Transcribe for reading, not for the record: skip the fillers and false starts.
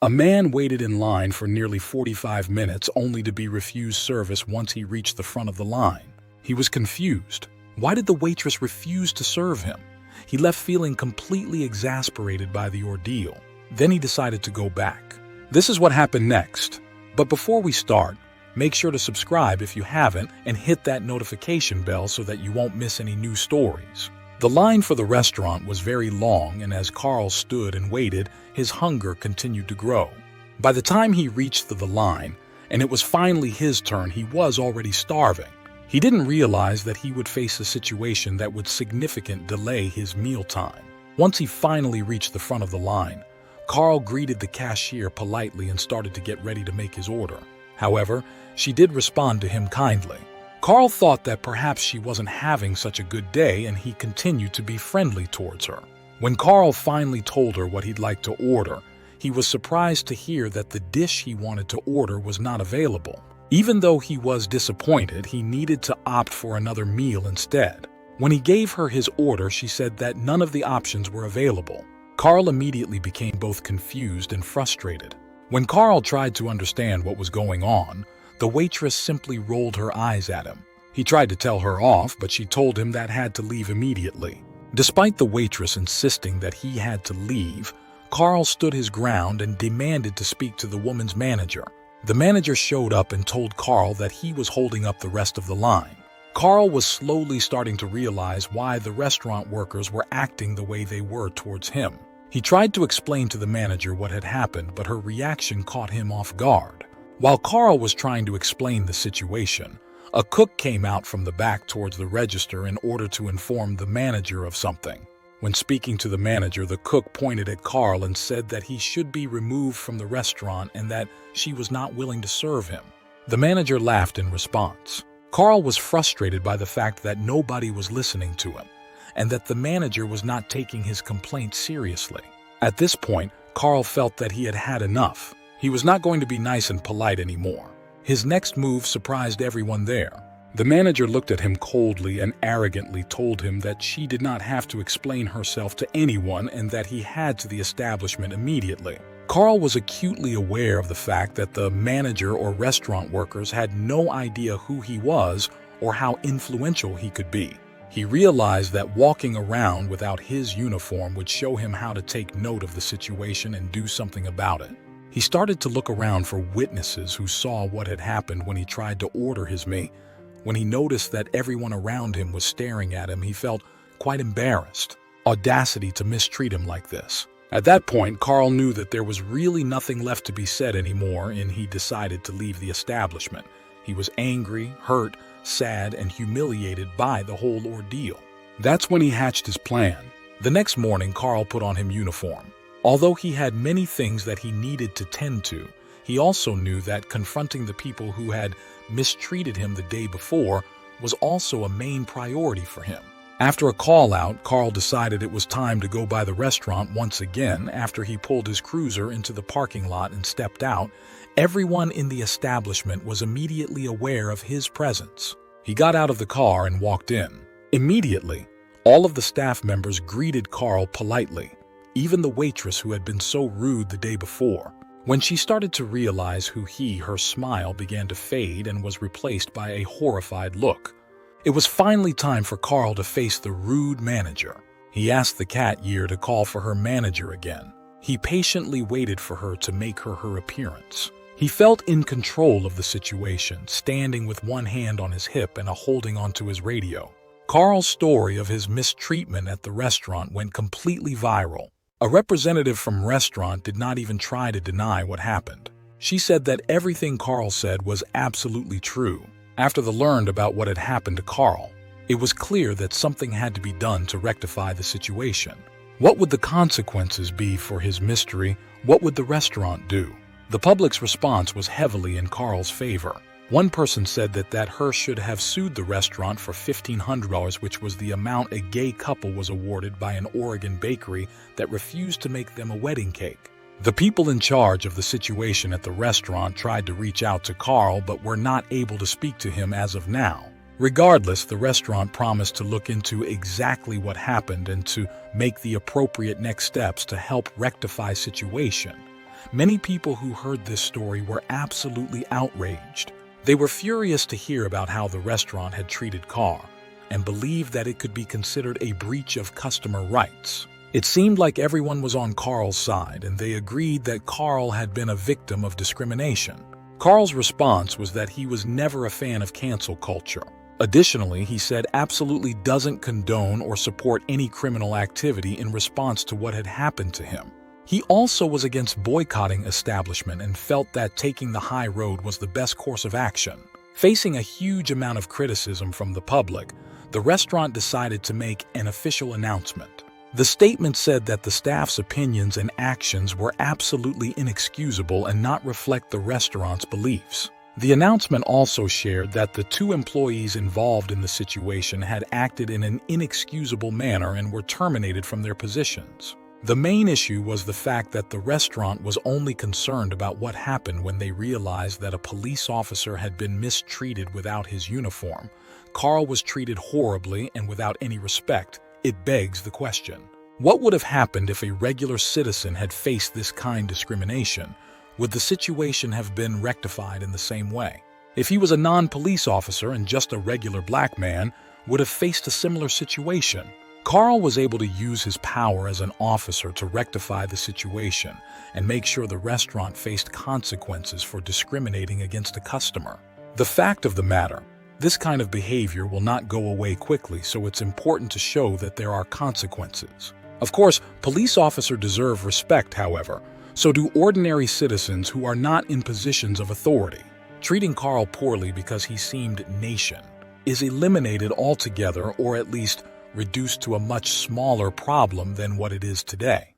A man waited in line for nearly 45 minutes only to be refused service once he reached the front of the line. He was confused. Why did the waitress refuse to serve him? He left feeling completely exasperated by the ordeal. Then he decided to go back. This is what happened next. But before we start, make sure to subscribe if you haven't and hit that notification bell so that you won't miss any new stories. The line for the restaurant was very long, and as Carl stood and waited, his hunger continued to grow. By the time he reached the line, and it was finally his turn, he was already starving. He didn't realize that he would face a situation that would significantly delay his mealtime. Once he finally reached the front of the line, Carl greeted the cashier politely and started to get ready to make his order. However, she did respond to him kindly. Carl thought that perhaps she wasn't having such a good day, and he continued to be friendly towards her. When Carl finally told her what he'd like to order, he was surprised to hear that the dish he wanted to order was not available. Even though he was disappointed, he needed to opt for another meal instead. When he gave her his order, she said that none of the options were available. Carl immediately became both confused and frustrated. When Carl tried to understand what was going on, the waitress simply rolled her eyes at him. He tried to tell her off, but she told him that had to leave immediately. Despite the waitress insisting that he had to leave, Carl stood his ground and demanded to speak to the woman's manager. The manager showed up and told Carl that he was holding up the rest of the line. Carl was slowly starting to realize why the restaurant workers were acting the way they were towards him. He tried to explain to the manager what had happened, but her reaction caught him off guard. While Carl was trying to explain the situation, a cook came out from the back towards the register in order to inform the manager of something. When speaking to the manager, the cook pointed at Carl and said that he should be removed from the restaurant and that she was not willing to serve him. The manager laughed in response. Carl was frustrated by the fact that nobody was listening to him and that the manager was not taking his complaint seriously. At this point, Carl felt that he had had enough. He was not going to be nice and polite anymore. His next move surprised everyone there. The manager looked at him coldly and arrogantly told him that she did not have to explain herself to anyone and that he had to the establishment immediately. Carl was acutely aware of the fact that the manager or restaurant workers had no idea who he was or how influential he could be. He realized that walking around without his uniform would show him how to take note of the situation and do something about it. He started to look around for witnesses who saw what had happened when he tried to order his meal. When he noticed that everyone around him was staring at him, he felt quite embarrassed. Audacity to mistreat him like this. At that point, Carl knew that there was really nothing left to be said anymore, and he decided to leave the establishment. He was angry, hurt, sad, and humiliated by the whole ordeal. That's when he hatched his plan. The next morning, Carl put on his uniform. Although he had many things that he needed to tend to, he also knew that confronting the people who had mistreated him the day before was also a main priority for him. After a call-out, Carl decided it was time to go by the restaurant once again. After he pulled his cruiser into the parking lot and stepped out, everyone in the establishment was immediately aware of his presence. He got out of the car and walked in. Immediately, all of the staff members greeted Carl politely, even the waitress who had been so rude the day before. When she started to realize who her smile began to fade and was replaced by a horrified look. It was finally time for Carl to face the rude manager. He asked the cat ear to call for her manager again. He patiently waited for her to make her appearance. He felt in control of the situation, standing with one hand on his hip and holding onto his radio. Carl's story of his mistreatment at the restaurant went completely viral. A representative from restaurant did not even try to deny what happened. She said that everything Carl said was absolutely true. After they learned about what had happened to Carl, it was clear that something had to be done to rectify the situation. What would the consequences be for his mystery? What would the restaurant do? The public's response was heavily in Carl's favor. One person said that Hirsch should have sued the restaurant for $1,500, which was the amount a gay couple was awarded by an Oregon bakery that refused to make them a wedding cake. The people in charge of the situation at the restaurant tried to reach out to Carl but were not able to speak to him as of now. Regardless, the restaurant promised to look into exactly what happened and to make the appropriate next steps to help rectify the situation. Many people who heard this story were absolutely outraged. They were furious to hear about how the restaurant had treated Carl and believed that it could be considered a breach of customer rights. It seemed like everyone was on Carl's side, and they agreed that Carl had been a victim of discrimination. Carl's response was that he was never a fan of cancel culture. Additionally, he said absolutely doesn't condone or support any criminal activity in response to what had happened to him. He also was against boycotting establishment and felt that taking the high road was the best course of action. Facing a huge amount of criticism from the public, the restaurant decided to make an official announcement. The statement said that the staff's opinions and actions were absolutely inexcusable and not reflect the restaurant's beliefs. The announcement also shared that the 2 employees involved in the situation had acted in an inexcusable manner and were terminated from their positions. The main issue was the fact that the restaurant was only concerned about what happened when they realized that a police officer had been mistreated without his uniform. Carl was treated horribly and without any respect. It begs the question, what would have happened if a regular citizen had faced this kind of discrimination? Would the situation have been rectified in the same way? If he was a non-police officer and just a regular black man, would have faced a similar situation? Carl was able to use his power as an officer to rectify the situation and make sure the restaurant faced consequences for discriminating against a customer. The fact of the matter, this kind of behavior will not go away quickly, so it's important to show that there are consequences. Of course, police officers deserve respect, however, so do ordinary citizens who are not in positions of authority. Treating Carl poorly because he seemed nation is eliminated altogether, or at least reduced to a much smaller problem than what it is today.